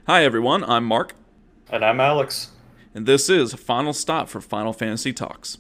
Hi everyone, I'm Mark, And I'm Alex. and this is Final Stop for Final Fantasy Talks.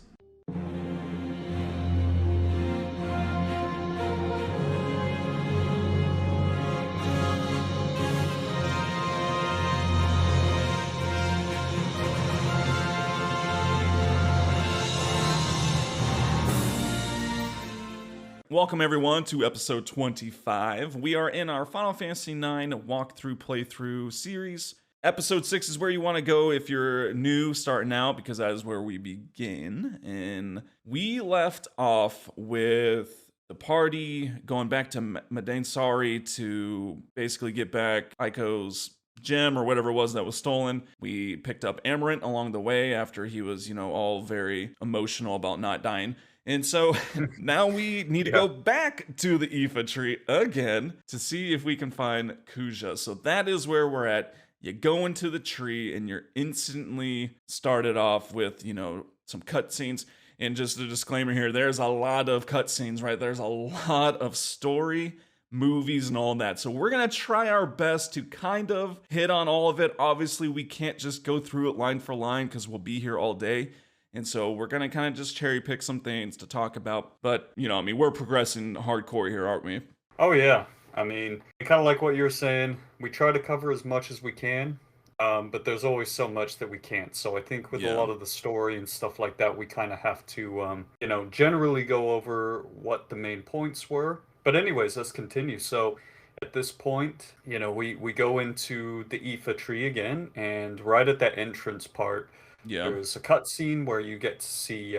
Welcome everyone to episode 25. We are in our Final Fantasy IX walkthrough playthrough series. Episode 6 is where you want to go if you're new starting out because that is where we begin. And we left off with the party going back to Madain to basically get back Aiko's gem or whatever it was that was stolen. We picked up Amarant along the way after he was, all very emotional about not dying. And so now we need to Yeah. go back to the Aoife tree again to see if we can find Kuja. So that is where we're at. You go into the tree and you're instantly started off with, some cutscenes. And just a disclaimer here, there's a lot of cutscenes, right? There's a lot of story, movies, and all that. So we're going to try our best to kind of hit on all of it. Obviously, we can't just go through it line for line because we'll be here all day. And so we're going to kind of just cherry pick some things to talk about. But, we're progressing hardcore here, aren't we? Oh, yeah. Kind of like what you were saying, we try to cover as much as we can, but there's always so much that we can't. So I think with a Yeah. lot of the story and stuff like that, we kind of have to, generally go over what the main points were. But anyways, let's continue. So at this point, we go into the Aoife tree again, and right at that entrance part, Yeah. there's a cutscene where you get to see,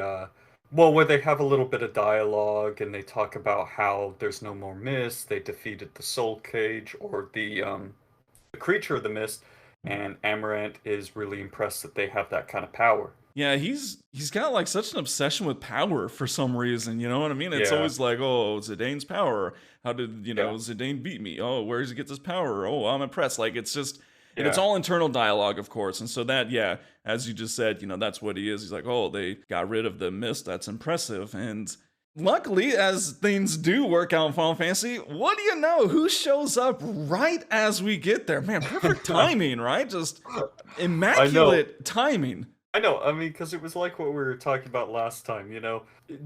where they have a little bit of dialogue and they talk about how there's no more mist. They defeated the Soul Cage or the creature of the mist, and Amarant is really impressed that they have that kind of power. Yeah, he's got like such an obsession with power for some reason, you know what I mean? It's Yeah, always like, oh, Zidane's power. How did, yeah, Zidane beat me? Oh, where does he get this power? Oh, I'm impressed. Like it's just and it's yeah. all internal dialogue, of course. And so that, yeah, as you just said, that's what he is. He's like, oh, they got rid of the mist. That's impressive. And luckily, as things do work out in Final Fantasy, what do you know? Who shows up right as we get there? Man, perfect timing, right? Just I know. immaculate timing. I know. Because it was like what we were talking about last time,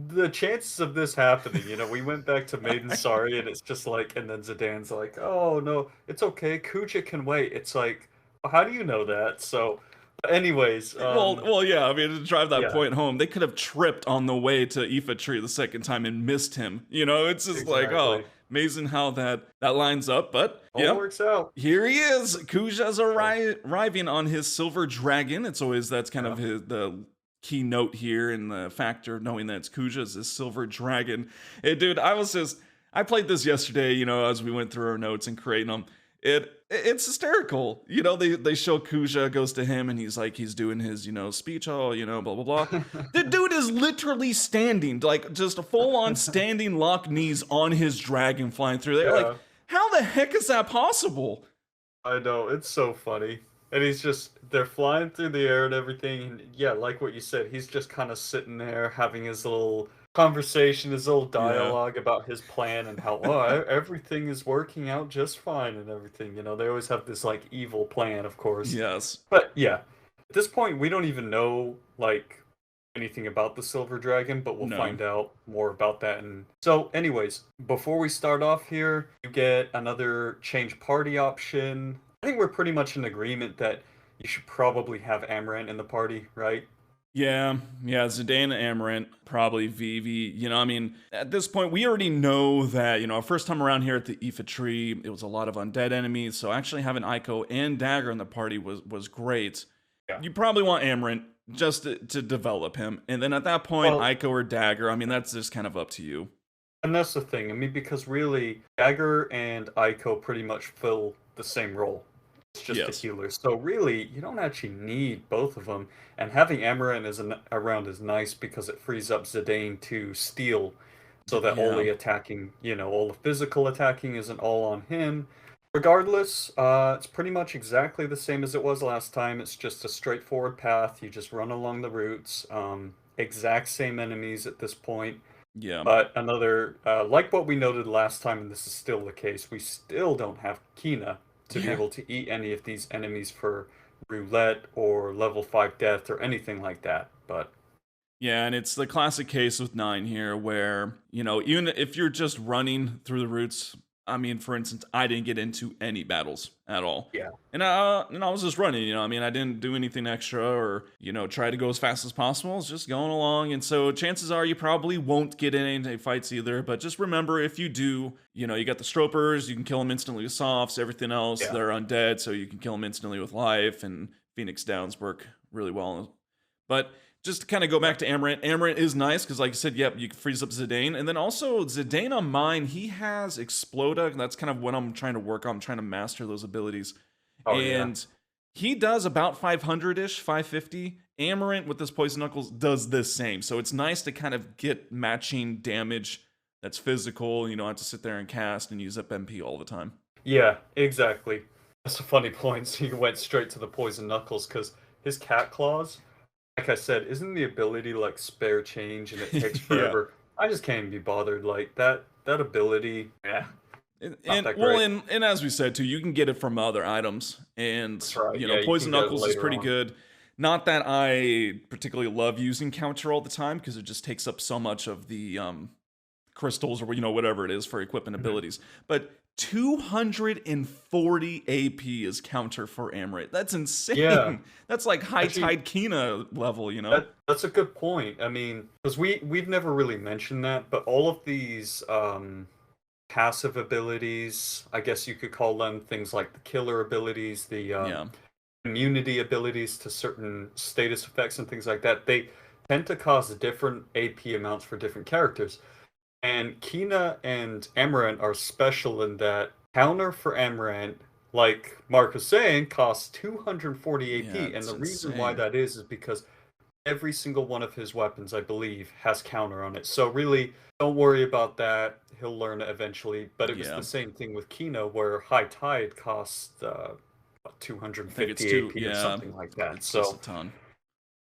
the chances of this happening, we went back to Maiden Sorry and it's just like, and then Zidane's like, oh no, it's okay. Kuja can wait. It's like, how do you know that? So, anyways, Yeah. I mean, to drive that yeah, point home, they could have tripped on the way to Aoife Tree the second time and missed him. It's just like, oh, exactly. amazing how that lines up. But All yeah, works out. here he is. Kuja's So, arriving on his silver dragon. It's always that's kind yeah. of the key note here and the factor of knowing that it's Kuja's his silver dragon. Hey, dude, I played this yesterday. As we went through our notes and creating them. It's hysterical. They show Kuja goes to him and he's doing his, speech, oh, blah blah blah. The dude is literally standing, like just a full on standing lock knees on his dragon flying through there. Like, Yeah, how the heck is that possible? I know. It's so funny. And they're flying through the air and everything. And yeah, like what you said, he's just kind of sitting there having his little conversation, his little Yeah. dialogue about his plan and how, everything is working out just fine and everything. They always have this like evil plan, of course. Yes. But yeah, at this point, we don't even know like anything about the Silver Dragon, but we'll No. find out more about that. And so, anyways, before we start off here, you get another change party option. I think we're pretty much in agreement that you should probably have Amaranth in the party, right? Yeah, yeah, Zidane Amarant, probably Vivi. At this point, we already know that, first time around here at the Aoife tree, it was a lot of undead enemies. So actually having Aiko and Dagger in the party was great. Yeah. You probably want Amarant just to develop him. And then at that point, Well, Aiko or Dagger, that's just kind of up to you. and that's the thing. Because really, Dagger and Aiko pretty much fill the same role. It's just a Yes. healer. So really, you don't actually need both of them. And having Amaranth around is nice because it frees up Zidane to steal, so that all Yeah. the attacking, all the physical attacking isn't all on him. Regardless, it's pretty much exactly the same as it was last time. It's just a straightforward path. You just run along the routes. Exact same enemies at this point. Yeah. But like what we noted last time, and this is still the case, we still don't have Kina. to be Yeah. able to eat any of these enemies for roulette or level 5 death or anything like that. But Yeah, and it's the classic case with Nine here where, even if you're just running through the routes, I mean, for instance, I didn't get into any battles at all. yeah, And I was just running, I mean, I didn't do anything extra or, try to go as fast as possible. I was just going along. And so chances are you probably won't get in any fights either. But just remember, if you do, you got the Stropers, you can kill them instantly with softs, everything else, yeah, they're undead, so you can kill them instantly with life, and Phoenix Downs work really well. But just to kind of go yeah. back to Amaranth, Amaranth is nice because, like I said, yep, you can freeze up Zidane. And then also, Zidane on mine, he has Exploda, and that's kind of what I'm trying to work on. I'm trying to master those abilities. Oh yeah. And he does about 500 ish, 550. Amaranth with this Poison Knuckles does the same. So it's nice to kind of get matching damage that's physical. You don't have to sit there and cast and use up MP all the time. Yeah, exactly. That's a funny point. So you went straight to the poison knuckles because his cat claws, like I said, isn't the ability like spare change and it takes Yeah. forever. I just can't be bothered. Like that ability, yeah, not And that well, great. and as we said too, you can get it from other items, and That's right. Yeah, you Poison can get it Knuckles is later pretty on. good. Not that I particularly love using counter all the time because it just takes up so much of the crystals or whatever it is for equipment Mhm. abilities. But 240 AP is counter for Amaranth. That's Yeah, insane. That's like high actually, tide Kina level. that's a good point. I mean, because we've never really mentioned that, but all of these passive abilities, I guess you could call them things like the killer abilities, the Yeah. immunity abilities to certain status effects and things like that, they tend to cause different AP amounts for different characters. And Kina and Amaranth are special in that counter for Amaranth, like Mark was saying, costs 240 Yeah, AP. And it's the reason why insane. that is because every single one of his weapons, I believe, has counter on it. So really, don't worry about that. He'll learn it eventually. But it was the Yeah. same thing with Kina, where High Tide costs I think it's 250 too, AP or yeah, something like that. it's just a So ton.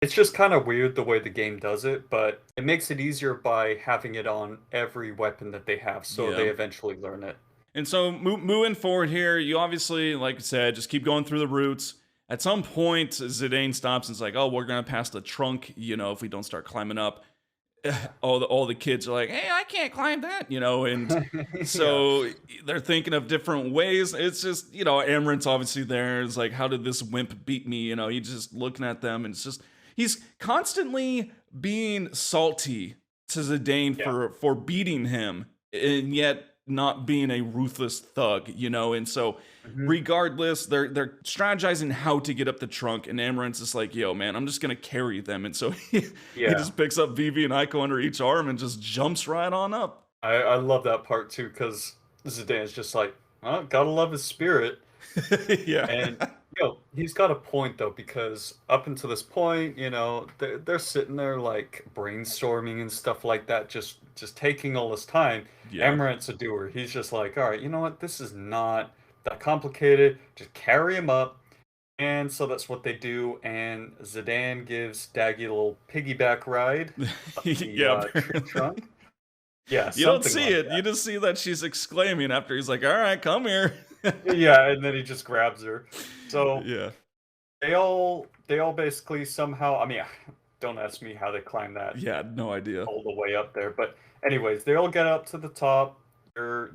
it's just kind of weird the way the game does it, but it makes it easier by having it on every weapon that they have, so they Yeah. eventually learn it. And so moving forward here, you obviously, like I said, just keep going through the routes. At some point, Zidane stops and is like, "Oh, we're gonna pass the trunk. If we don't start climbing up." All the kids are like, "Hey, I can't climb that," and Yeah, so they're thinking of different ways. It's just, Amaranth's obviously there. It's like, how did this wimp beat me? He's just looking at them, and it's just he's constantly being salty to Zidane yeah. for beating him, and yet not being a ruthless thug. And so Mhm. regardless, they're strategizing how to get up the trunk, and Amaranth's just like, "Yo, man, I'm just gonna carry them," and so he Yeah. just picks up Vivi and Aiko under each arm and just jumps right on up. I love that part too, because Zidane's just like, well, gotta love his spirit. Yeah. And he's got a point though, because up until this point, they're sitting there like brainstorming and stuff like that, just taking all this time. Yeah. Amaranth's a doer. He's just like, all right, you know what? This is not that complicated. Just carry him up. And so that's what they do. And Zidane gives Daggy a little piggyback ride up the Yeah. tree trunk. Yeah, You don't something see like it. You that. just see that she's exclaiming after he's like, "All right, come here." Yeah, and then he just grabs her. So Yeah. they all basically somehow, I mean, don't ask me how they climb that Yeah, no idea. all the way up there, but anyways, they all get up to the top. They're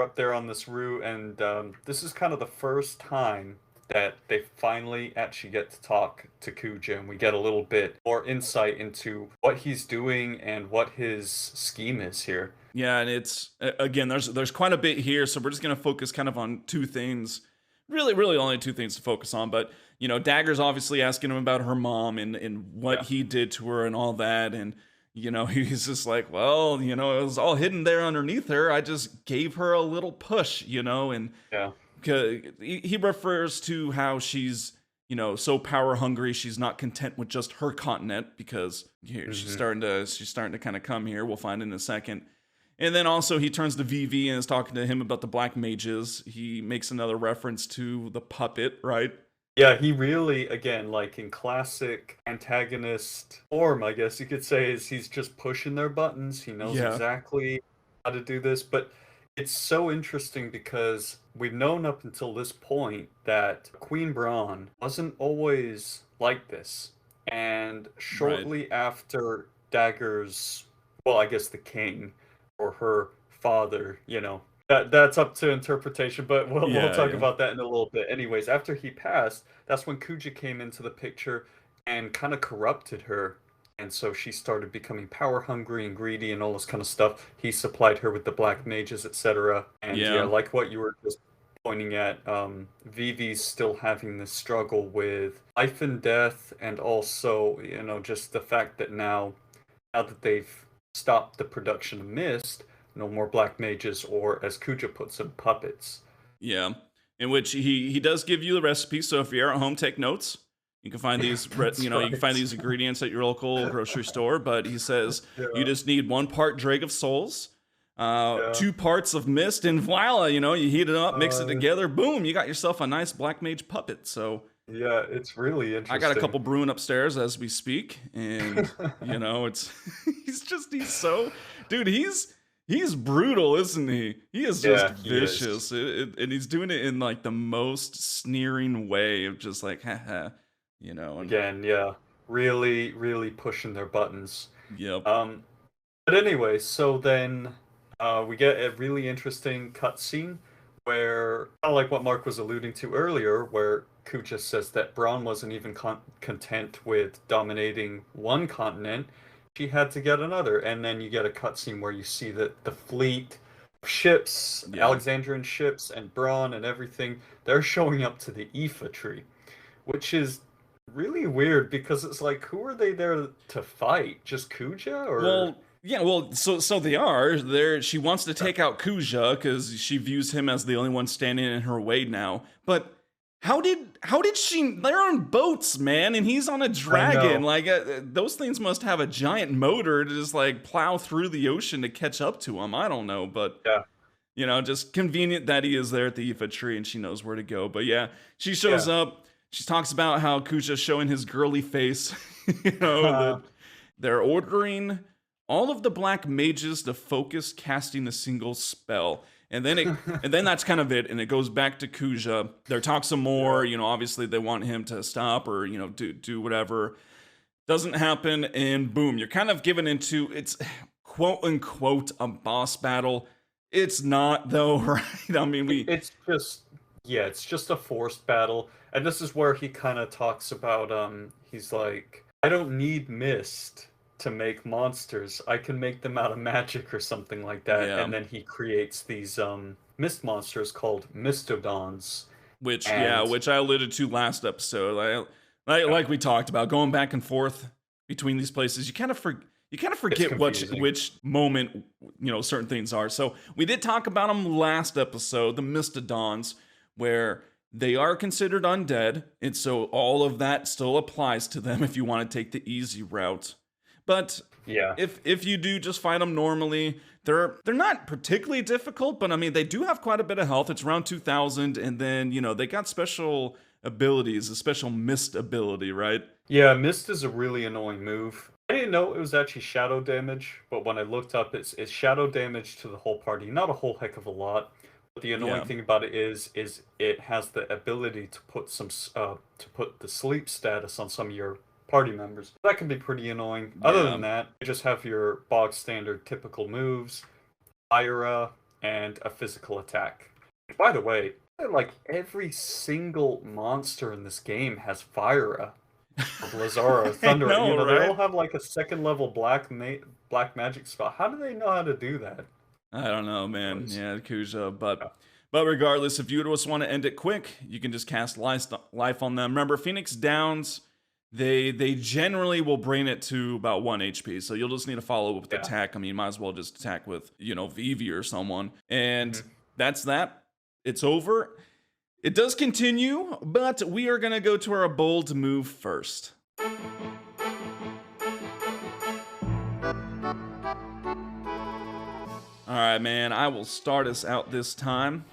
up there on this route, and this is kind of the first time that they finally actually get to talk to Kuja, and we get a little bit more insight into what he's doing and what his scheme is here. Yeah, and it's again, there's quite a bit here, so we're just gonna focus kind of on two things. Really, really only two things to focus on, but Dagger's obviously asking him about her mom and what Yeah. he did to her and all that, and he's just like, well, it was all hidden there underneath her. I just gave her a little push, and Yeah. he refers to how she's so power hungry, she's not content with just her continent because here Hmm. she's starting to kind of come here. We'll find in a second. And then also he turns to VV and is talking to him about the black mages. He makes another reference to the puppet, right? Yeah, he really, again, like in classic antagonist form, I guess you could say, is he's just pushing their buttons. He knows Yeah. exactly how to do this. But It's so interesting because we've known up until this point that Queen Brahne wasn't always like this. And Right. shortly after Dagger's, well, I guess the king or her father, that's up to interpretation, but we'll Yeah, talk yeah. about that in a little bit. Anyways, after he passed, that's when Kuja came into the picture and kind of corrupted her, and so she started becoming power hungry and greedy and all this kind of stuff. He supplied her with the black mages, etc. And yeah, Yeah. like what you were just pointing at, Vivi's still having this struggle with life and death, and also, just the fact that now that they've stopped the production of mist, no more black mages, or as Kuja puts them, puppets. Yeah. In which he does give you the recipe, so if you're at home, take notes. You can find Yeah, these, that's you can find right. these ingredients at your local grocery store. But he says you Yeah, just need 1 part Drake of Souls, yeah. 2 parts of Mist, and voila, you heat it up, mix it Uh, together, boom, you got yourself a nice Black Mage puppet. So yeah, it's really I got a interesting. couple brewing upstairs as we speak, and it's he's so dude. He's brutal, isn't he? He is just Yeah, he is. vicious, and he's doing it in like the most sneering way of just like, haha, and Again, yeah, really, really pushing their buttons. yep, Um, but anyway, so then we get a really interesting cutscene where, kind of like what Mark was alluding to earlier, where Kuja says that Braun wasn't even content with dominating one continent. She had to get another. And then you get a cutscene where you see that the fleet of ships, yeah. Alexandrian ships, and Braun and everything, they're showing up to the Ifa tree, which is really weird because it's like, who are they there to fight? Just Kuja or? Well, yeah, well, so they are there. She wants to take out Kuja because she views him as the only one standing in her way now. But how did she? They're on boats, man, and he's on a I dragon. know. Like those things must have a giant motor to just like plow through the ocean to catch up to him. I don't know, but Yeah. just convenient that he is there at the Ifa tree and she knows where to go. But yeah, she shows Yeah. up. She talks about how Kuja's showing his girly face. That they're ordering all of the black mages to focus casting a single spell. And then that's kind of it, and it goes back to Kuja. They're talk some Yeah. more, obviously they want him to stop or, do whatever. Doesn't happen, and boom, you're kind of given into it's quote unquote a boss battle. It's not though, right? I mean, It's just, yeah, it's just a forced battle. And this is where he kind of talks about, he's like, I don't need mist to make monsters. I can make them out of magic or something like that. yeah. And then he creates these mist monsters called mistodons. And Which I alluded to last episode. yeah, Like we talked about, going back and forth between these places, you kind of it's forget confusing. which moment certain things are. So we did talk about them last episode, the Mistodons, where they are considered undead, and so all of that still applies to them if you want to take the easy route. But Yeah. if you do just fight them normally, they're not particularly difficult, but I mean they do have quite a bit of health. It's around 2,000, and then they got special abilities, a special mist ability, right? Yeah, mist is a really annoying move. I didn't know it was actually shadow damage, but when I looked up, it's shadow damage to the whole party. Not a whole heck of a lot. But the annoying Yeah, thing about it is it has the ability to put to put the sleep status on some of your party members. That can be pretty annoying. Other yeah. than that, you just have your bog standard typical moves, Ira, and a physical attack. By the way, like every single monster in this game has Fire of Lazara, I Thunder. know, They all right? have like a second level black magic spell. How do they know how to do that? I don't know, man. Was Yeah, Kuja, yeah, but regardless, if you just want to end it quick, you can just cast life on them. Remember, Phoenix Downs, they generally will bring it to about 1 HP, so you'll just need to follow with yeah. attack. I mean, might as well just attack with Vivi or someone, and Mhm. that's that. It's over. It does continue, but we are gonna go to our bold move first. All right, man, I will start us out this time.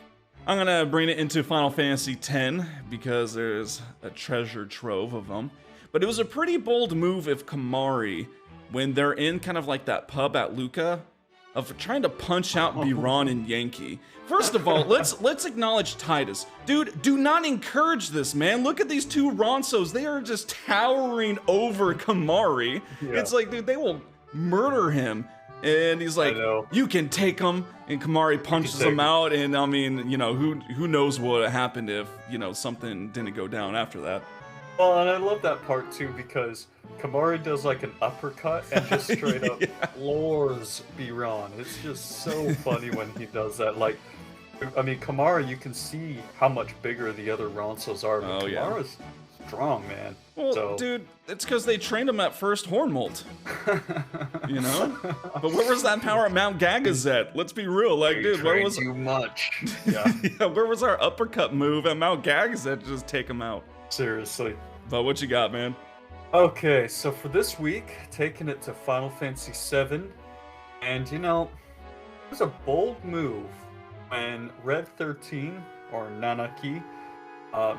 I'm gonna bring it into Final Fantasy X because there's a treasure trove of them. But it was a pretty bold move if Kamari, when they're in kind of like that pub at Luca, of trying to punch out Biran and Yankee. First of all, let's acknowledge Titus. Dude, do not encourage this, man. Look at these two Ronsos. They are just towering over Kamari. Yeah. It's like, dude, they will murder him. And he's like, you can take him. And Kamari punches him out. And I mean, you know, who knows what happened if, you know, something didn't go down after that. Well, and I love that part too because Kamari does like an uppercut and just straight up floors Biran. It's just so funny when he does that. Like, I mean, Kamari, you can see how much bigger the other Ronsos are, but Kamara's strong, man. Well, so, dude, it's because they trained him at first Hornmolt. You know? But where was that power at Mount Gagazet? Let's be real. Like, dude, where was too much? Yeah. Yeah, where was our uppercut move at Mount Gagazet to just take him out? Seriously. But what you got, man? Okay, so for this week, taking it to Final Fantasy VII, and you know, it was a bold move when Red 13, or Nanaki,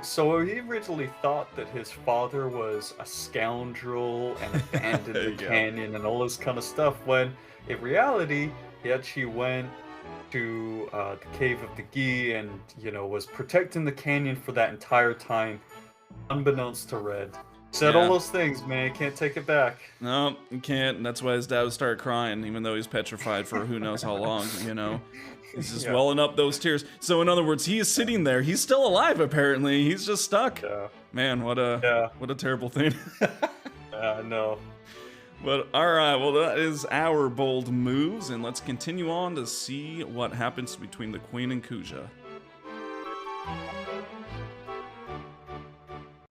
so he originally thought that his father was a scoundrel and abandoned the canyon and all this kind of stuff, when in reality, he actually went to the Cave of the Gi and, you know, was protecting the canyon for that entire time, unbeknownst to Red. Said all those things, man. You can't take it back. No, you can't. And that's why his dad would start crying, even though he's petrified for who knows how long, you know? He's just welling up those tears. So in other words, he is sitting there. He's still alive, apparently. He's just stuck. Yeah. Man, what a terrible thing. I know. But all right, well, that is our bold moves, and let's continue on to see what happens between the Queen and Kuja.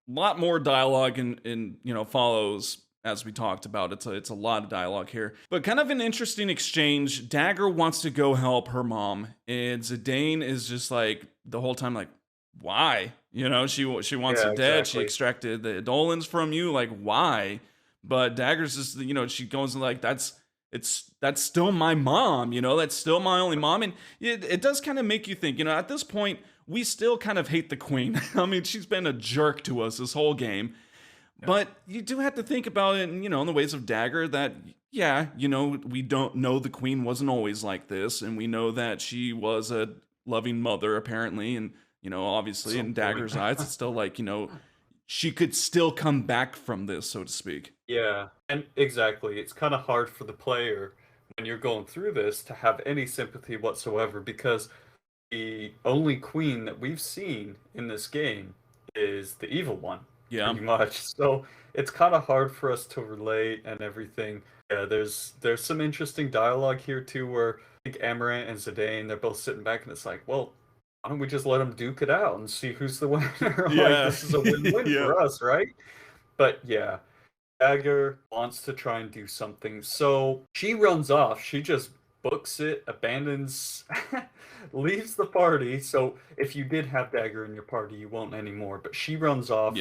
A lot more dialogue in you know, follows as we talked about. It's a lot of dialogue here, but kind of an interesting exchange. Dagger wants to go help her mom, and Zidane is just like the whole time like, why? You know, she wants it dead. She extracted the Dolans from you, like why? But Dagger's just, you know, she goes like, that's still my mom, you know, that's still my only mom. And it does kind of make you think, you know, at this point, we still kind of hate the Queen. I mean, she's been a jerk to us this whole game. Yeah. But you do have to think about it, you know, in the ways of Dagger that, yeah, you know, we don't know the Queen wasn't always like this. And we know that she was a loving mother, apparently. And, you know, obviously in Dagger's eyes, it's still like, you know, she could still come back from this, so to speak. Yeah, and exactly. It's kind of hard for the player when you're going through this to have any sympathy whatsoever because the only queen that we've seen in this game is the evil one, pretty much. So it's kind of hard for us to relate and everything. Yeah, there's some interesting dialogue here too, where I think Amaranth and Zidane, they're both sitting back and it's like, well, why don't we just let them duke it out and see who's the winner? Like, this is a win-win for us, right? But yeah, Dagger wants to try and do something. So she runs off. She just books it, abandons, leaves the party. So if you did have Dagger in your party, you won't anymore. But she runs off,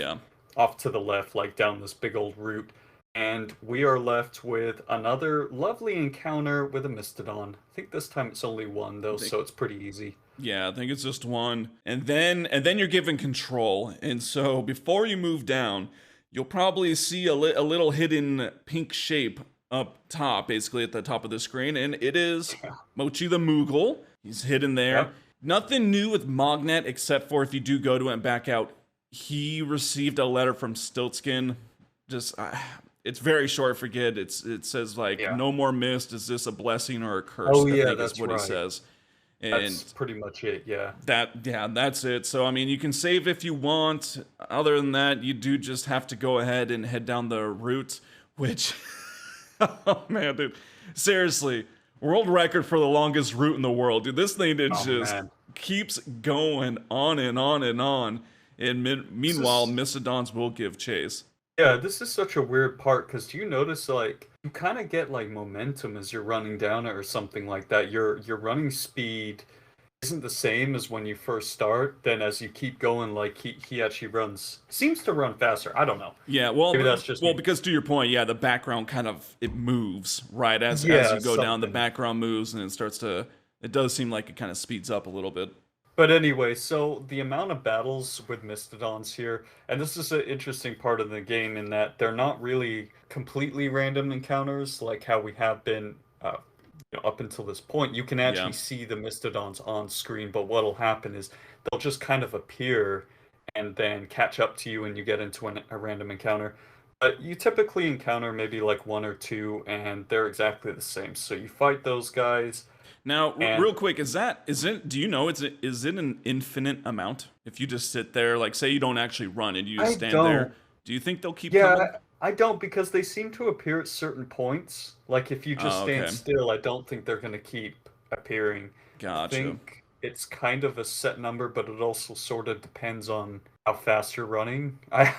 off to the left, like down this big old route. And we are left with another lovely encounter with a Mastodon. I think this time it's only one, though, so it's pretty easy. Yeah, I think it's just one. And then you're given control. And so before you move down, you'll probably see a little hidden pink shape up top, basically at the top of the screen. And it is Mochi the Moogle. He's hidden there. Yep. Nothing new with Mognet, except for if you do go to it and back out, he received a letter from Stiltskin. Just... it's very short, forget. It says like, no more mist. Is this a blessing or a curse? Oh, I think that's what he says. And that's pretty much it, that's it. So, I mean, you can save if you want. Other than that, you do just have to go ahead and head down the route, which, oh man, dude. Seriously, world record for the longest route in the world. Dude, this thing keeps going on and on and on. And meanwhile, Mistodons will give chase. Yeah, this is such a weird part, because do you notice, like, you kind of get, like, momentum as you're running down it or something like that. Your running speed isn't the same as when you first start. Then as you keep going, like, he actually seems to run faster. I don't know. Yeah, well, maybe that's just because to your point, the background kind of, it moves, right? As you go down, the background moves, and it does seem like it kind of speeds up a little bit. But anyway, so the amount of battles with Mastodons here, and this is an interesting part of the game in that they're not really completely random encounters like how we have been up until this point, you can Yeah. actually see the Mastodons on screen, but what'll happen is they'll just kind of appear and then catch up to you and you get into a random encounter. But you typically encounter maybe like one or two, and they're exactly the same. So you fight those guys, Now, and real quick, is it? Do you know? Is it an infinite amount? If you just sit there, like say you don't actually run and you just I stand there, don't. do you think they'll keep coming? Yeah, I don't because they seem to appear at certain points. Like if you just Oh, stand okay, still, I don't think they're going to keep appearing. I gotcha. think it's kind of a set number, but it also sort of depends on how fast you're running. I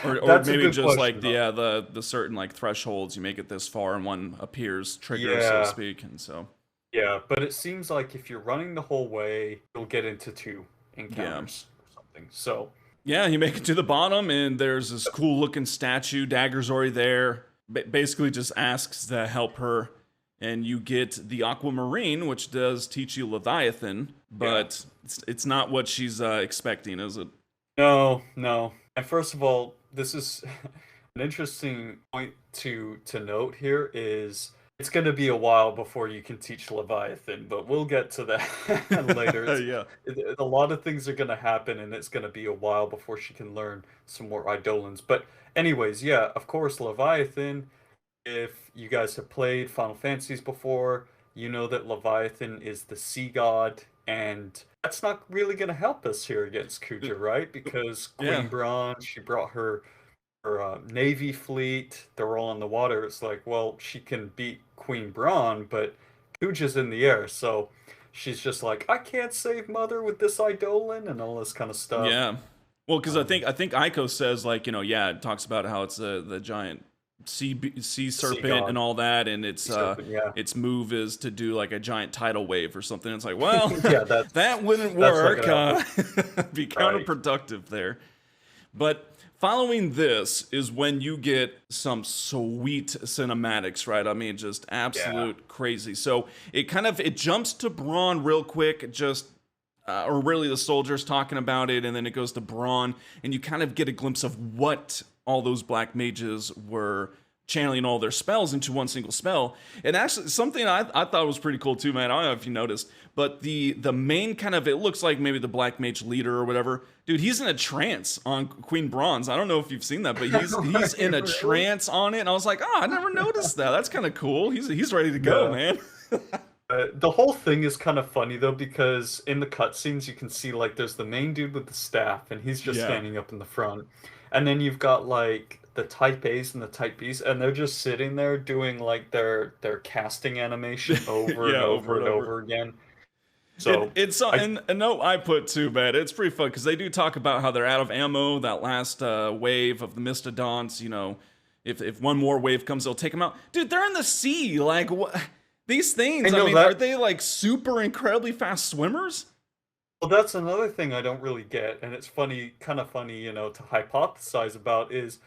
Or That's a maybe good just like question the though. the certain like thresholds. You make it this far and one appears, trigger, so to Yeah, speak, and so yeah, but it seems like if you're running the whole way, you'll get into two yeah. encounters or something. So, Yeah, you make it to the bottom, and there's this cool looking statue. Dagger's already there. Basically, just asks to help her, and you get the aquamarine, which does teach you Leviathan, yeah. but it's not what she's expecting, is it? No, no. And first of all, this is an interesting point to note here is it's going to be a while before you can teach Leviathan, but we'll get to that later. Yeah, A lot of things are going to happen, and it's going to be a while before she can learn some more Eidolons. But anyways, yeah, of course, Leviathan. If you guys have played Final Fantasies before, you know that Leviathan is the sea god, and that's not really going to help us here against Uh, Kuja, right? Because yeah, Queen Brahne, she brought her navy fleet. They're all on the water. It's like, well, she can beat Queen Brahne, but Kuja's in the air, so she's just like, I can't save Mother with this Eidolon and all this kind of stuff. yeah. Well, because Um, I think Ico says like yeah, it talks about how it's the giant sea the sea serpent and god, all that, and sea serpent, yeah. its move is to do like a giant tidal wave or something. It's like, well, Yeah, that wouldn't that's not work. gonna help us. Be Right. counterproductive there. But following this is when you get some sweet cinematics, right? I mean, just Yeah. absolute crazy. So it jumps to Braun real quick, just or really the soldiers talking about it, and then it goes to Braun, and you kind of get a glimpse of what all those black mages were channeling all their spells into one single spell. And actually, something I thought was pretty cool too, man. I don't know if you noticed, but the main kind of, it looks like maybe the black mage leader or whatever, dude. He's in a trance on Queen Bronze. I don't know if you've seen that, but he's in a Really? trance on it, and I was like, oh, I never noticed that. That's kind of cool. He's ready to go, Yeah. man. The whole thing is kind of funny though because in the cutscenes you can see like there's the main dude with the staff and he's just Yeah, standing up in the front, and then you've got like the Type A's and the Type B's and they're just sitting there doing like their casting animation over and yeah, over over and and over. over again. It, So it's I and a note I put too, man. It's pretty fun because they do talk about how they're out of ammo. That last wave of the Mistodons, if one more wave comes, they'll take them out. Dude, they're in the sea. Like what? These I things. I know mean, are that. they like super incredibly fast swimmers? Well, that's another thing I don't really get, and it's funny, kind of funny, to hypothesize about is,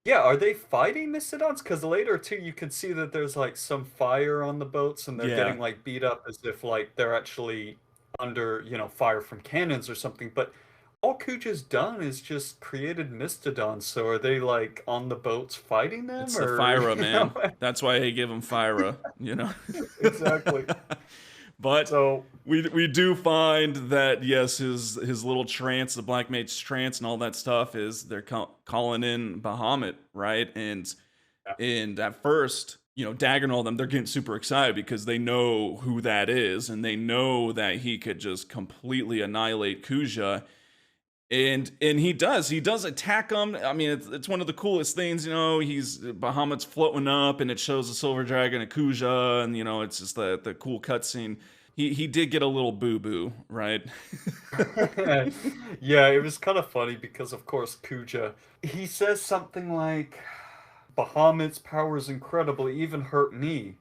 yeah, are they fighting Mistodons? Because later too, you can see that there's like some fire on the boats, and they're Yeah, getting like beat up as if like they're actually under, fire from cannons or something. But all Kuja's done is just created Mistodons. So are they like on the boats fighting them, it's the or Fyra, man. That's why they give them Fyra. Exactly. But So we do find that yes, his little trance, the Black Mage's trance, and all that stuff is they're calling in Bahamut, right? yeah. And at first, Dagger and all them, they're getting super excited because they know who that is, and they know that he could just completely annihilate Kuja. And he does attack them. I mean, it's one of the coolest things, he's Bahamut's floating up, and it shows the silver dragon and Kuja, and it's just the cool cutscene. He did get a little boo boo, right? Yeah, it was kind of funny because, of course, Kuja, he says something like, Bahamut's power is incredible, it even hurt me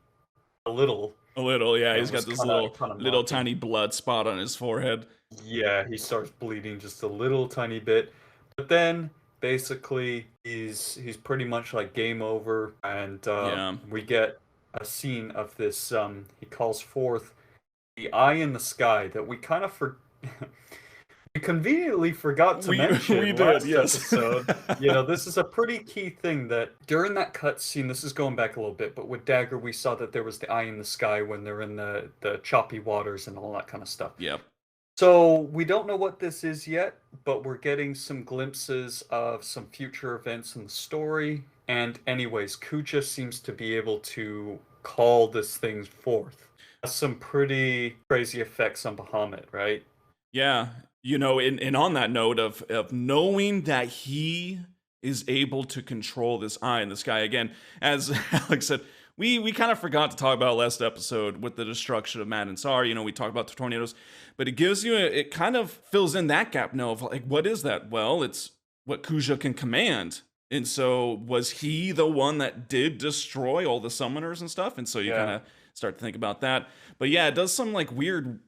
a little. A little, yeah. It He's got was this kind of kind of little mocking. tiny blood spot on his forehead. Yeah, he starts bleeding just a little tiny bit, but then basically he's pretty much like game over, and Yeah. we get a scene of this. He calls forth the eye in the sky that we kind of We conveniently forgot to mention we did, last yes. episode. This is a pretty key thing that during that cutscene, this is going back a little bit, but with Dagger, we saw that there was the eye in the sky when they're in the choppy waters and all that kind of stuff. Yep. So we don't know what this is yet, but we're getting some glimpses of some future events in the story. And anyways, Kuja seems to be able to call this thing forth. Has some pretty crazy effects on Bahamut, right? Yeah. And on that note of knowing that he is able to control this eye in the sky, again, as Alex said, we kind of forgot to talk about last episode with the destruction of Mad and Sar. We talked about the tornadoes, but it gives you, it kind of fills in that gap now of like, what is that? Well, it's what Kuja can command. And so was he the one that did destroy all the summoners and stuff? And so you kind of start to think about that. But yeah, it does some like weird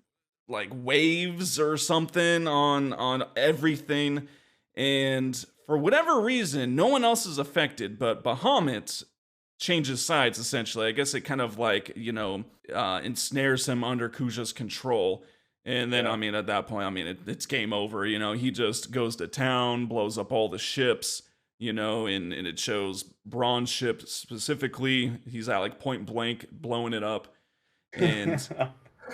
like waves or something on everything. And for whatever reason, no one else is affected, but Bahamut changes sides essentially. I guess it kind of like, ensnares him under Kuja's control. And then, at that point, it's game over. He just goes to town, blows up all the ships, and it shows Brahne's ship specifically. He's at like point blank blowing it up. And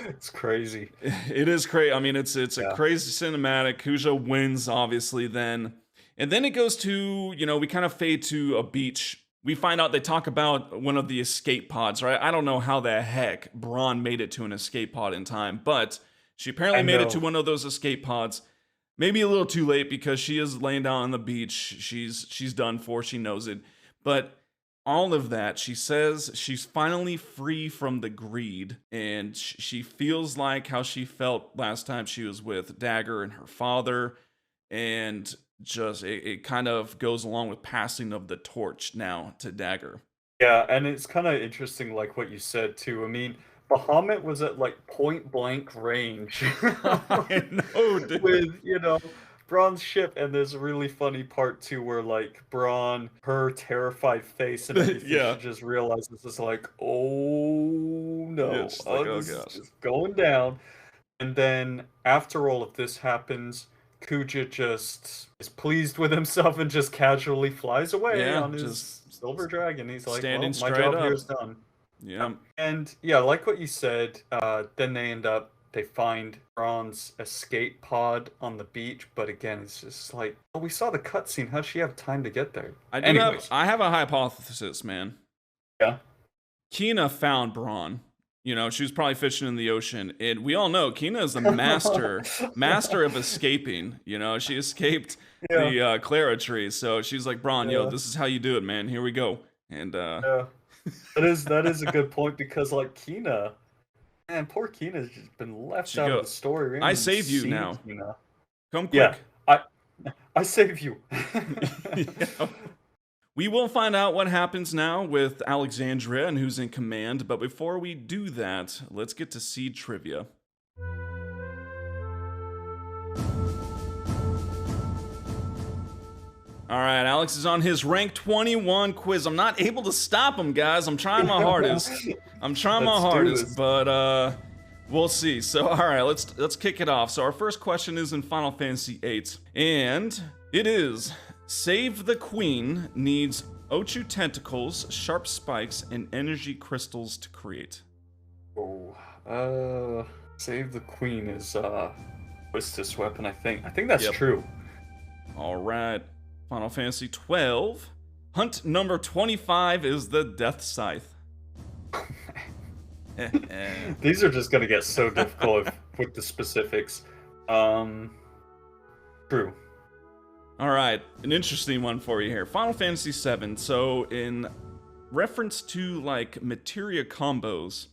it's crazy. It is crazy. It's a crazy cinematic. Kuja wins, obviously, then. And then it goes to, we kind of fade to a beach. We find out they talk about one of the escape pods, right? I don't know how the heck Brahne made it to an escape pod in time, but she apparently made it to one of those escape pods. Maybe a little too late because she is laying down on the beach. She's done for. She knows it. But all of that, she says she's finally free from the greed, and she feels like how she felt last time she was with Dagger and her father, and just it kind of goes along with passing of the torch now to Dagger. Yeah, and it's kind of interesting, like what you said too. Bahamut was at like point blank range I know, dude. with Brahne's ship, and there's a really funny part too where like Brahne, her terrified face and everything, she just realizes it's like, oh no, it's like, oh this gosh, is going down. And then after all of this happens, Kuja just is pleased with himself and just casually flies away on his silver dragon. He's like, well, my job here is done. Yeah. And yeah, like what you said, then they find Brahne's escape pod on the beach, but again, it's just like, oh, we saw the cutscene. How'd she have time to get there? I have a hypothesis, man. Yeah. Kina found Brahne. She was probably fishing in the ocean, and we all know Kina is the master of escaping. She escaped the Clara tree, so she's like, Brahne, this is how you do it, man. Here we go. And that is a good point, because like Kina, man, poor Kina's just been left out of the story. I save you now. Kina. Come quick. Yeah, I save you. We will find out what happens now with Alexandria and who's in command, but before we do that, let's get to seed trivia. All right, Alex is on his rank 21 quiz. I'm not able to stop him, guys. I'm trying my hardest. But we'll see. So, all right, let's kick it off. So our first question is in Final Fantasy VIII, and it is: Save the Queen needs Ochu tentacles, sharp spikes, and energy crystals to create. Save the Queen is Twistis weapon, I think. I think that's true. All right. Final Fantasy XII. Hunt number 25 is the Death Scythe. These are just gonna get so difficult with the specifics. True. All right, an interesting one for you here. Final Fantasy VII. So in reference to like materia combos,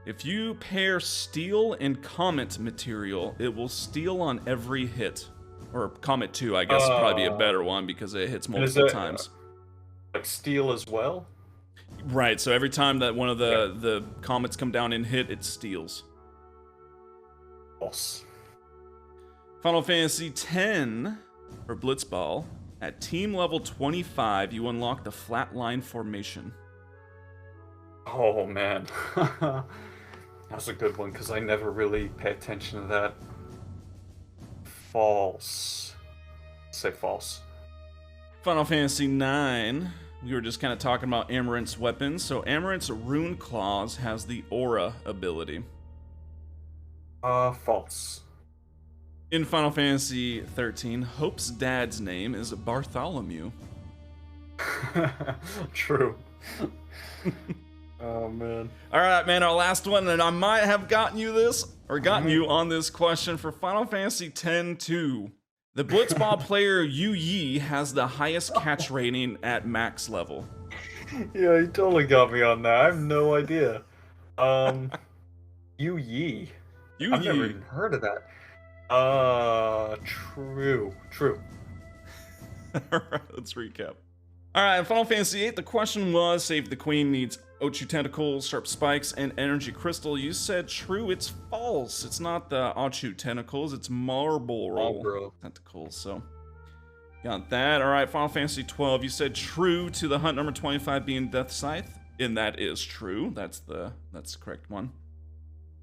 if you pair steel and comet material, it will steal on every hit. Or Comet 2, I guess, would probably be a better one because it hits multiple times. Like steel as well? Right, so every time that one of the comets come down and hit, it steals. False. Final Fantasy X, or Blitzball, at team level 25, you unlock the flatline formation. Oh, man. That's a good one, because I never really pay attention to that. False. Say false. Final Fantasy IX, we were just kind of talking about Amarant's weapons. So Amarant's Rune Claws has the Aura ability. False. In Final Fantasy XIII, Hope's dad's name is Bartholomew. True. Oh, man. All right, man, our last one, and I might have gotten you this, or gotten you on this question for Final Fantasy X-2. The Blitzball player Yu Yi has the highest catch rating at max level. Yeah, you totally got me on that. I have no idea. Yu Yi. I've never even heard of that. True. Alright, let's recap. Alright, in Final Fantasy VIII, the question was, save the queen needs Ochu tentacles, sharp spikes, and energy crystal. You said true, it's false. It's not the Ochu tentacles, it's marble tentacles, so got that. Alright, Final Fantasy XII, you said true to the hunt number 25 being Death Scythe, and that is true. That's the correct one.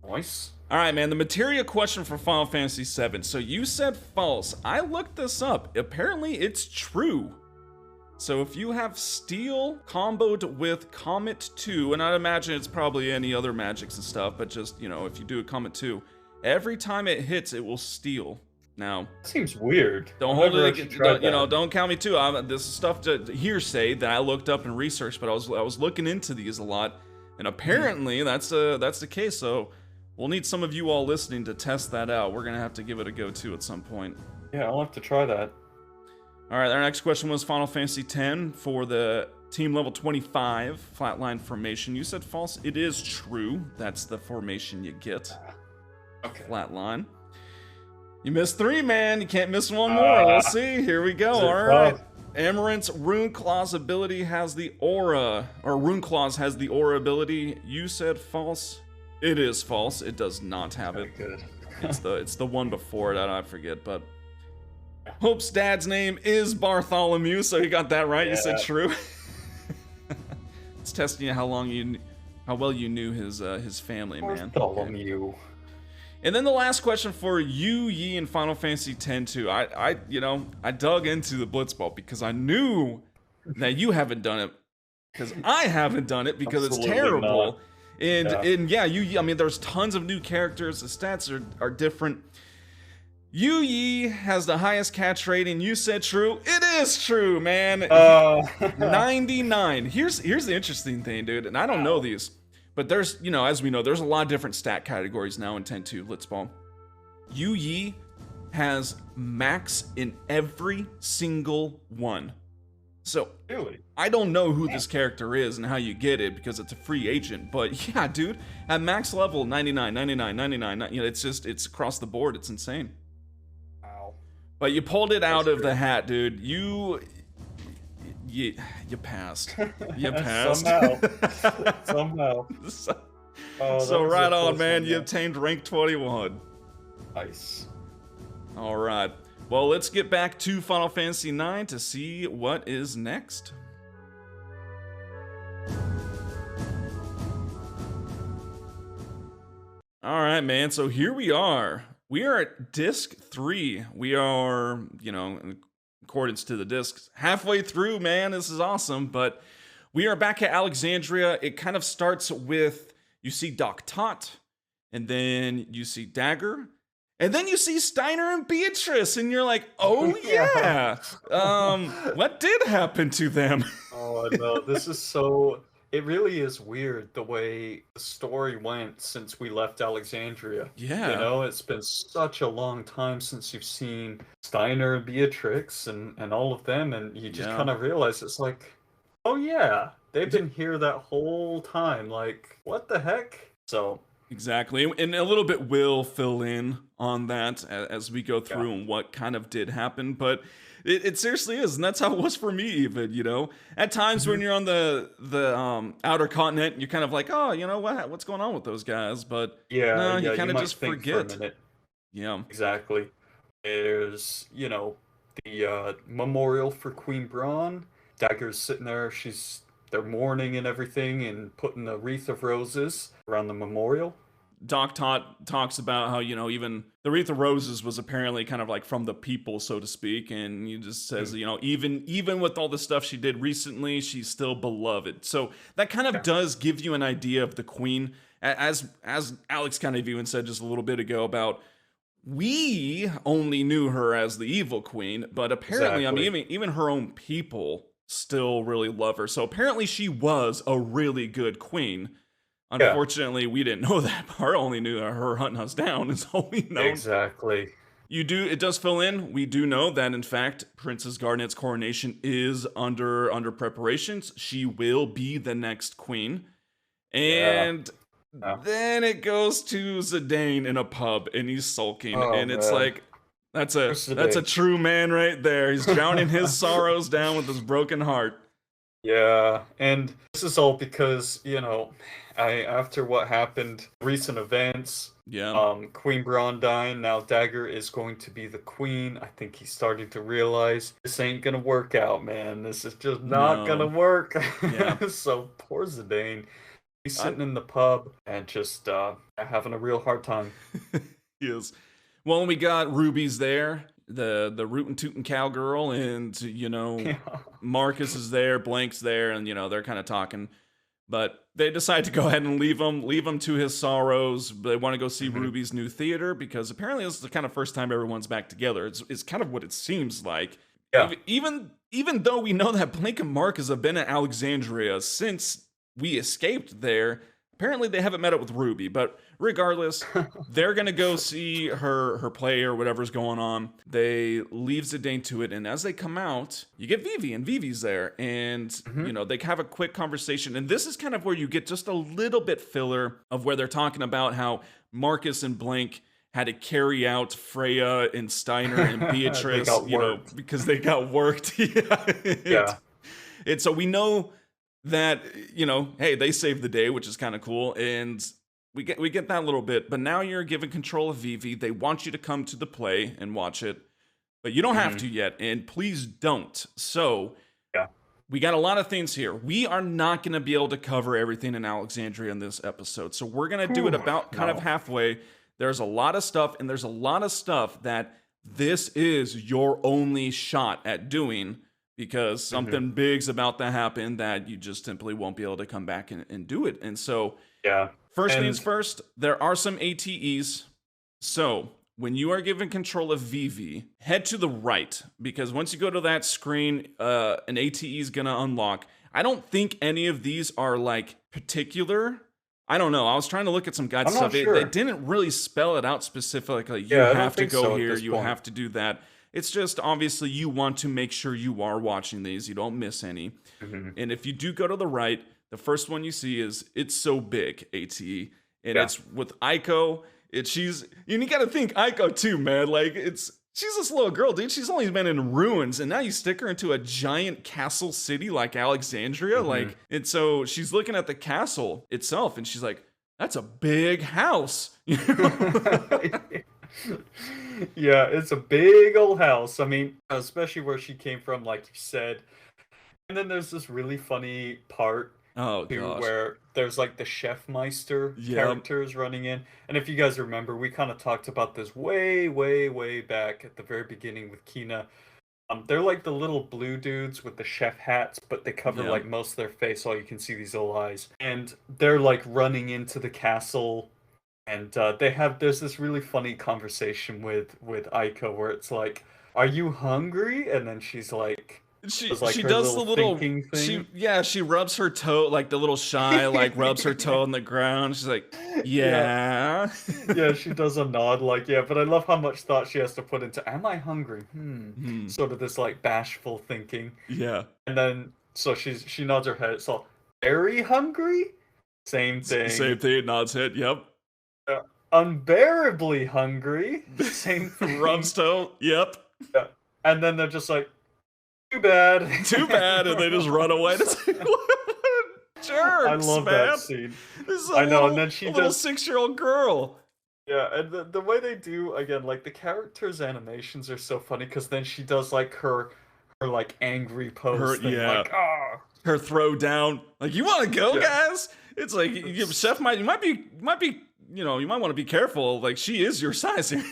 Nice. Alright, man, the materia question for Final Fantasy VII. So you said false. I looked this up. Apparently, it's true. So if you have Steel comboed with Comet 2, and I'd imagine it's probably any other magics and stuff, but just, you know, if you do a Comet 2, every time it hits, it will steal. Now, seems weird. Don't hold it, don't count me too. This is stuff to hearsay that I looked up and researched, but I was looking into these a lot, and apparently that's the case. So we'll need some of you all listening to test that out. We're gonna have to give it a go too at some point. Yeah, I'll have to try that. All right, our next question was Final Fantasy X for the team level 25 flatline formation. You said false. It is true. That's the formation you get. Okay. Flatline. You missed 3, man. You can't miss one more. Let's see. Here we go. All right. Amarant's Rune Claws ability has the aura, or Rune Claws has the aura ability. You said false. It is false. It does not have it. Good. It's the one before it. I forget, but Hope's dad's name is Bartholomew, so you got that right. Yeah. You said true. It's testing you how well you knew his family, man. Bartholomew. Okay. And then the last question for Yu Yi in Final Fantasy X too. I dug into the Blitzball because I knew that you haven't done it, because I haven't done it because it's terrible. Not. And yeah, I mean, there's tons of new characters. The stats are different. Yu Yi has the highest catch rating. You said true. It is true, man. 99. Here's the interesting thing, dude. And I don't know these, but there's, as we know, there's a lot of different stat categories now in 10-2 Blitzball. Yu Yi has max in every single one. So, really? I don't know who this character is and how you get it because it's a free agent, but yeah, dude, at max level, 99, 99, 99, it's across the board. It's insane. Wow. But you pulled it out of the hat, dude. You passed. You passed. Somehow. So right on, man. You obtained rank 21. Nice. All right. Well, let's get back to Final Fantasy IX to see what is next. All right, man. So here we are. We are at disc 3. We are, in accordance to the discs, halfway through, man. This is awesome. But we are back at Alexandria. It kind of starts with, you see Doc Tot, and then you see Dagger, and then you see Steiner and Beatrice, and you're like, oh yeah. What did happen to them? Oh no, this is it really is weird the way the story went since we left Alexandria. Yeah. It's been such a long time since you've seen Steiner and Beatrix and all of them, and you just kind of realize it's like, oh yeah, they've been here that whole time. Like, what the heck? So exactly, and a little bit will fill in on that as we go through and what kind of did happen, but it seriously is, and that's how it was for me even, At times when you're on the outer continent, you're kind of like, oh, what's going on with those guys? But you kind of just forget. For a minute. Yeah. Exactly. There's, the memorial for Queen Brahne. Dagger's sitting there, they're mourning and everything and putting a wreath of roses around the memorial. Doc talks about how, even the Wreath of Roses was apparently kind of like from the people, so to speak. And he just says, even with all the stuff she did recently, she's still beloved. So that kind of does give you an idea of the queen. As Alex kind of even said just a little bit ago about, we only knew her as the evil queen, but apparently, I mean, even her own people still really love her. So apparently she was a really good queen. Unfortunately, we didn't know that part. Only knew her hunting us down is all we know. Exactly. It does fill in. We do know that, in fact, Princess Garnet's coronation is under preparations. She will be the next queen. And then it goes to Zidane in a pub, and he's sulking. And it's like, that's a true man right there. He's drowning his sorrows down with his broken heart. Yeah, and this is all because, after what happened, recent events, Queen Brahne, now Dagger is going to be the queen. I think he's starting to realize this ain't gonna work out, man. This is just not gonna work. Yeah. So poor Zidane. He's sitting in the pub and just having a real hard time. He is. Well, we got Ruby's there, the rootin' tootin' cowgirl, and Marcus is there, Blank's there, and they're kind of talking. But they decide to go ahead and leave him to his sorrows. They want to go see Ruby's new theater because apparently this is the kind of first time everyone's back together. It's kind of what it seems like. Yeah. Even though we know that Blank and Marcus have been at Alexandria since we escaped there, apparently they haven't met up with Ruby. But regardless, they're going to go see her play or whatever's going on. They leave Zidane to it, and as they come out, you get Vivi, and Vivi's there. And, they have a quick conversation. And this is kind of where you get just a little bit filler of where they're talking about how Marcus and Blank had to carry out Freya and Steiner and Beatrice, because they got worked. And so we know that, hey, they saved the day, which is kind of cool. And we get that little bit, but now you're given control of Vivi. They want you to come to the play and watch it, but you don't have to yet, and please don't. So we got a lot of things here. We are not going to be able to cover everything in Alexandria in this episode, so we're going to do it about kind of halfway. There's a lot of stuff, and there's a lot of stuff that this is your only shot at doing, because something big's about to happen that you just simply won't be able to come back and do it. And so, first things first, there are some ATEs. So, when you are given control of Vivi, head to the right, because once you go to that screen, an ATE is going to unlock. I don't think any of these are, particular. I don't know. I was trying to look at some guide stuff. Sure. They didn't really spell it out specifically. You have to go here. You have to do that. It's just, obviously, you want to make sure you are watching these. You don't miss any. And if you do go to the right, the first one you see is It's So Big, ATE. And it's with Aiko. You got to think Aiko, too, man. She's this little girl, dude. She's only been in ruins, and now you stick her into a giant castle city like Alexandria. And so she's looking at the castle itself, and she's like, that's a big house. Yeah, it's a big old house. I mean, especially where she came from, like you said. And then there's this really funny part where there's the Chefmeister characters running in. And if you guys remember, we kind of talked about this way, way, way back at the very beginning with Kina. They're like the little blue dudes with the chef hats, but they cover most of their face. All you can see these little eyes. And they're running into the castle. And there's this really funny conversation with Aiko where it's like, are you hungry? And then she's like, she does the little thing. She rubs her toe, the little shy, rubs her toe on the ground. She's like, yeah. She does a nod, but I love how much thought she has to put into, am I hungry? Sort of this bashful thinking. Yeah. And then, so she nods her head. It's all, very hungry? Same thing. Same thing, nods head, yep. Unbearably hungry. Same thing. Rubs toe. Yep. Yeah. And then they're just like, too bad. Too bad, and they just run away. It's like, jerks, I love that scene. This is and then she little 6-year-old girl. Yeah, and the way they do, again, the characters' animations are so funny, because then she does her angry pose thing, her throw down. You want to go, guys? It's like, Chef might be you might want to be careful. Like, she is your size here.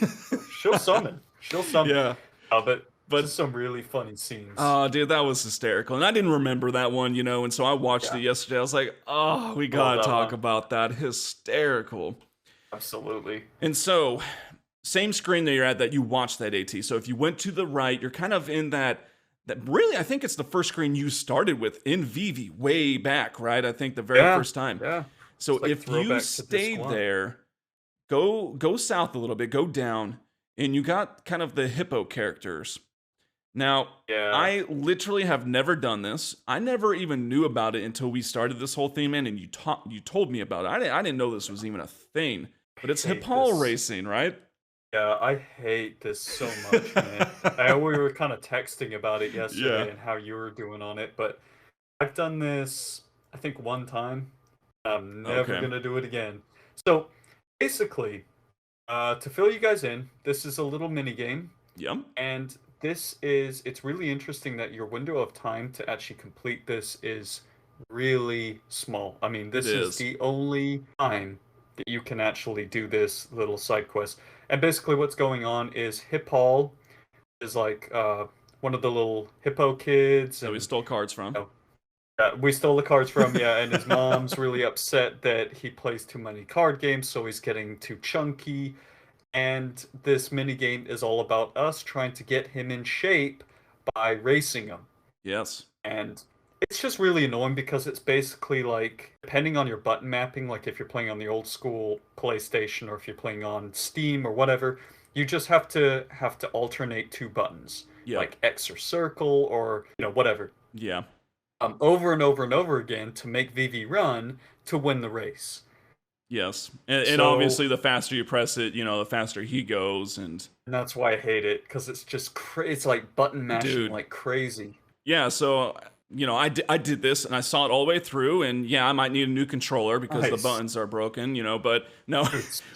She'll summon. She'll summon. Yeah. But But just some really funny scenes. oh, dude, that was hysterical. And I didn't remember that one, and so I watched Yeah. it yesterday. I was like, oh, we Love gotta that talk one. about that. Hysterical. Absolutely. And so, same screen that you're at that you watched that AT. So if you went to the right, you're kind of in that really, I think it's the first screen you started with in Vivi way back, right? I think the very first time. Yeah. So It's like if throwback you to disc stayed one. there, go south a little bit, go down, and you got kind of the hippo characters. Now, Yeah. I literally have never done this. I never even knew about it until we started this whole thing, man, and you told me about it. I didn't know this was even a thing. But it's Hate Hippaul this. racing, right? Yeah, I hate this so much, man. We were kind of texting about it yesterday Yeah. and how you were doing on it, but I've done this, I think, one time. I'm never Okay. gonna do it again. So basically, to fill you guys in, this is a little mini game, Yep. and it's really interesting that your window of time to actually complete this is really small. I mean, this is the only time that you can actually do this little side quest. And basically what's going on is Hippaul is like one of the little hippo kids. So we stole cards from. We stole the cards from, and his mom's really upset that he plays too many card games, so he's getting too chunky. And this mini game is all about us trying to get him in shape by racing him. Yes. And it's just really annoying because it's basically like, depending on your button mapping, like if you're playing on the old school PlayStation or if you're playing on Steam or whatever, you just have to alternate two buttons, like X or circle or whatever. Yeah. Over and over and over again to make Vivi run to win the race. Yes, and obviously the faster you press it, the faster he goes, and that's why I hate it, because it's just it's like button mashing like crazy. Yeah, so I did this and I saw it all the way through, and yeah, I might need a new controller because the buttons are broken, but no,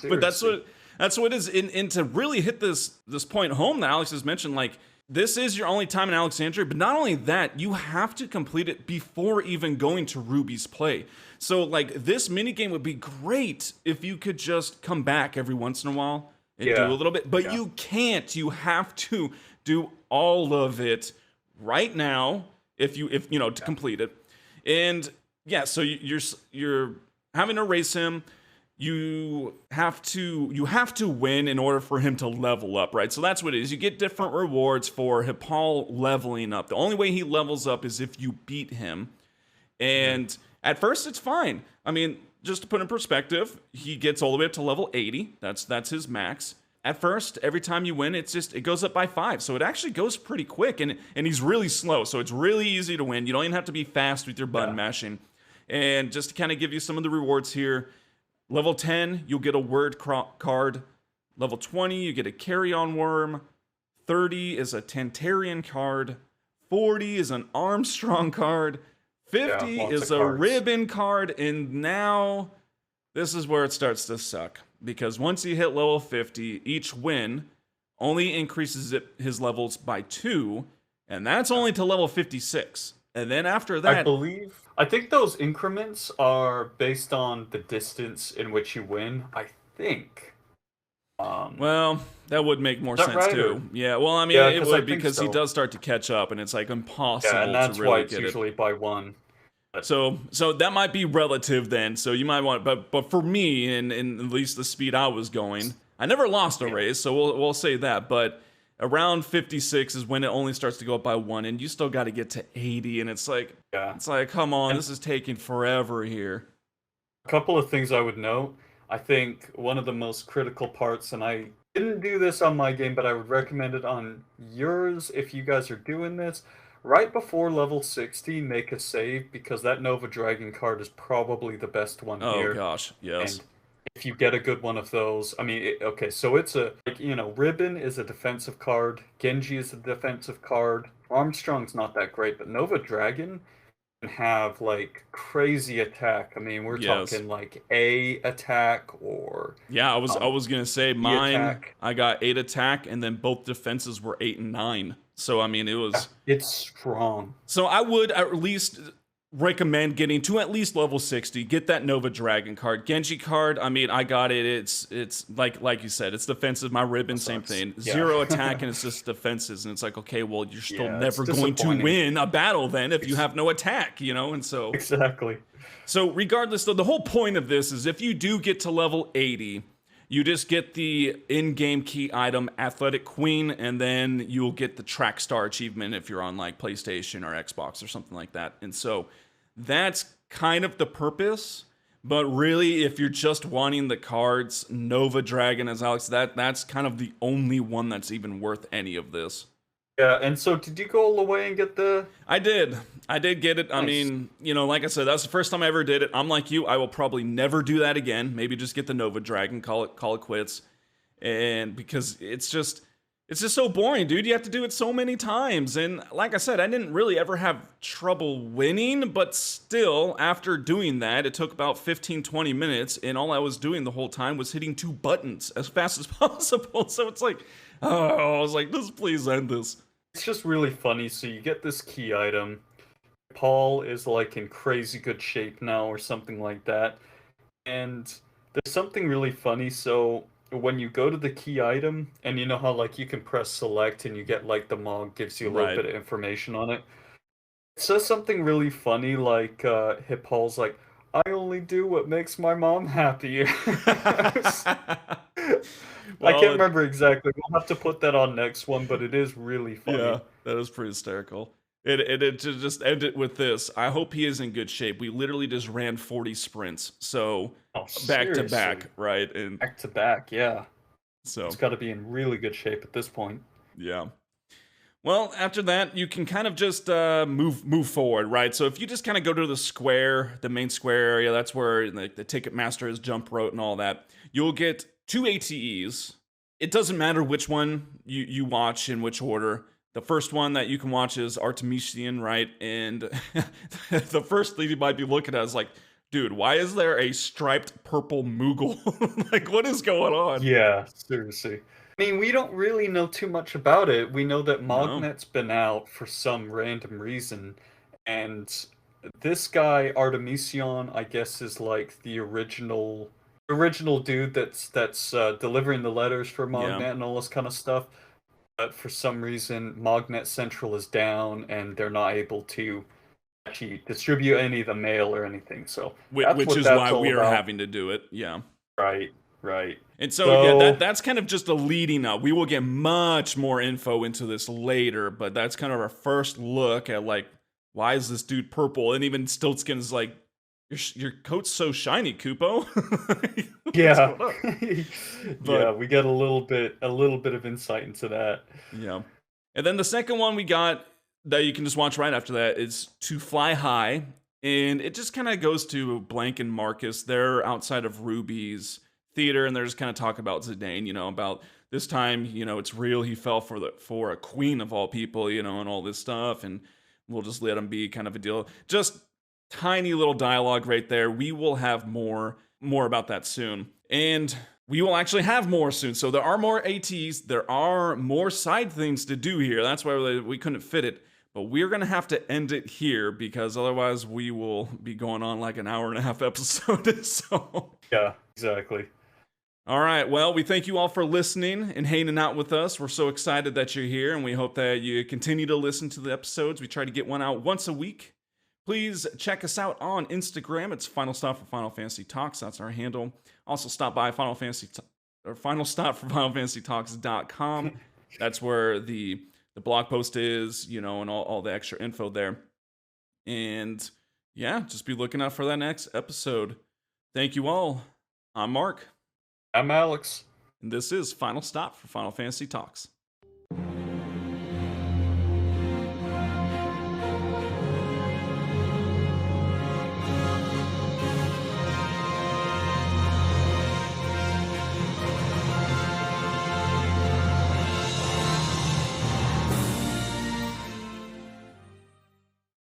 but that's what it is. And to really hit this point home that Alex has mentioned, like, this is your only time in Alexandria, but not only that, you have to complete it before even going to Ruby's play. So, like, this minigame would be great if you could just come back every once in a while and do a little bit, but you can't. You have to do all of it right now if to complete it. And yeah, so you're having to race him. You have to win in order for him to level up, right? So that's what it is. You get different rewards for Hippaul leveling up. The only way he levels up is if you beat him. And at first it's fine. I mean, just to put in perspective, he gets all the way up to level 80. That's his max. At first, every time you win, it goes up by 5. So it actually goes pretty quick, and he's really slow. So it's really easy to win. You don't even have to be fast with your button mashing. And just to kind of give you some of the rewards here, level 10, you'll get a word card. Level 20, you get a carry-on worm. 30 is a Tantarian card. 40 is an Armstrong card. 50 is a ribbon card. And now, this is where it starts to suck. Because once you hit level 50, each win only increases his levels by 2. And that's only to level 56. And then after that, I think those increments are based on the distance in which you win, I think. Well, that would make more sense right, too. Yeah, well, I mean, it would because he does start to catch up, and it's like impossible and that's to really why it's get usually by 1. So that might be relative then. So you might want, but for me, in at least the speed I was going, I never lost a race, so we'll say that. But around 56 is when it only starts to go up by 1, and you still got to get to 80, and it's like, come on, this is taking forever here. A couple of things I would note. I think one of the most critical parts, and I didn't do this on my game, but I would recommend it on yours if you guys are doing this. Right before level 60, make a save, because that Nova Dragon card is probably the best one here. Oh gosh, yes. And if you get a good one of those, I mean, so it's Ribbon is a defensive card, Genji is a defensive card, Armstrong's not that great, but Nova Dragon can have, like, crazy attack. I mean, we're talking, like, A attack or... Yeah, I was going to say, mine, I got 8 attack, and then both defenses were 8 and 9. So, I mean, it was... It's strong. So I would at least recommend getting to at least level 60. Get that Nova Dragon card. Genji card, I mean, I got it. It's like you said, it's defensive. My ribbon, same thing. Yeah. 0 attack and it's just defenses. And it's like, okay, well, you're still Yeah, it's never going to disappointing. win a battle then if you have no attack, you know? And so Exactly. so regardless, though, the whole point of this is if you do get to level 80, you just get the in-game key item, Athletic Queen, and then you'll get the Track Star achievement if you're on like PlayStation or Xbox or something like that. And so that's kind of the purpose. But really, if you're just wanting the cards, Nova Dragon, as Alex, that's kind of the only one that's even worth any of this. Yeah, and so did you go all the way and get the... I did get it. Nice. I mean, you know, like I said, that's the first time I ever did it. I'm like you, I will probably never do that again. Maybe just get the Nova Dragon, call it quits. And because it's just so boring, dude. You have to do it so many times. And like I said, I didn't really ever have trouble winning, but still, after doing that, it took about 15, 20 minutes, and all I was doing the whole time was hitting 2 buttons as fast as possible. So it's like, oh, I was like, just please end this. It's just really funny. So you get this key item. Paul is like in crazy good shape now or something like that. And there's something really funny. So when you go to the key item, and you know how like you can press select and you get like the mog gives you a little Right. bit of information on it. It says something really funny like Hippaul's like, I only do what makes my mom happy. I Well, can't remember exactly. We'll have to put that on next one, but it is really funny. yeah, that is pretty hysterical. It to just end it with this. I hope he is in good shape. We literally just ran 40 sprints, so Oh, back to back, seriously. right? And Back to back, yeah. so It's got to be in really good shape at this point. yeah. Well, after that, you can kind of just move forward, right? So if you just kind of go to the square, the main square area, that's where like the Ticketmaster is, jump rope, and all that. You'll get 2 ATEs. It doesn't matter which one you watch in which order. The first one that you can watch is Artemisian, right? And the first thing you might be looking at is like, dude, why is there a striped purple Moogle? Like, what is going on? Yeah, seriously. I mean, we don't really know too much about it. We know that No. Magnet's been out for some random reason, and this guy Artemisian, I guess, is like the original dude that's delivering the letters for Magnet Yeah. and all this kind of stuff. But for some reason, Magnet Central is down, and they're not able to actually distribute any of the mail or anything. So that's Which what is that's why all we are about. having to do it. Yeah. Right, right. And so, So yeah, that's kind of just a leading up. We will get much more info into this later, but that's kind of our first look at like, why is this dude purple? And even Stiltskin is like, your coat's so shiny, Kupo. What's yeah, going on? yeah, we get a little bit of insight into that. Yeah. And then the second one we got that you can just watch right after that is To Fly High. And it just kind of goes to Blank and Marcus. They're outside of Ruby's theater, and they're just kind of talking about Zidane, you know, about this time, you know, it's real. He fell for a queen of all people, you know, and all this stuff. And we'll just let him be kind of a deal. Just tiny little dialogue right there. We will have more about that soon. And we will actually have more soon. So there are more ATs. There are more side things to do here. That's why we couldn't fit it. But we're going to have to end it here because otherwise we will be going on like an hour and a half episode. So Yeah, exactly. all right. Well, we thank you all for listening and hanging out with us. We're so excited that you're here, and we hope that you continue to listen to the episodes. We try to get one out once a week. Please check us out on Instagram. It's Final Stop for Final Fantasy Talks. That's our handle. Also, stop by Final Stop for Final Fantasy Talks.com. That's where the blog post is, you know, and all the extra info there. And yeah, just be looking out for that next episode. Thank you all. I'm Mark. I'm Alex. And this is Final Stop for Final Fantasy Talks.